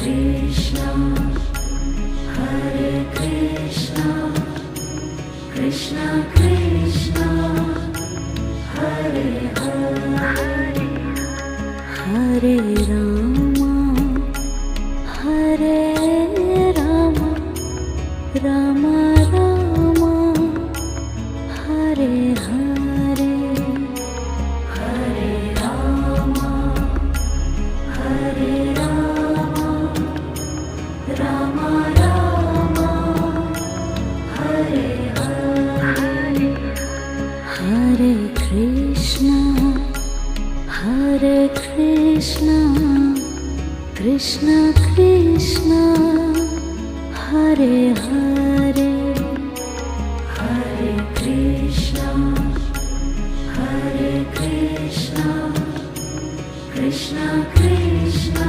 Krishna, Hare Krishna, Krishna Krishna, Hare Hare, Hare Rama, Hare Rama, Rama Rama, Hare Hare, Hare Rama, Hare Rama, Rama Rama, Hare Hare, Hare Krishna, Hare Krishna, Krishna Krishna, Hare Hare, Hare Krishna, Hare Krishna, Krishna Krishna,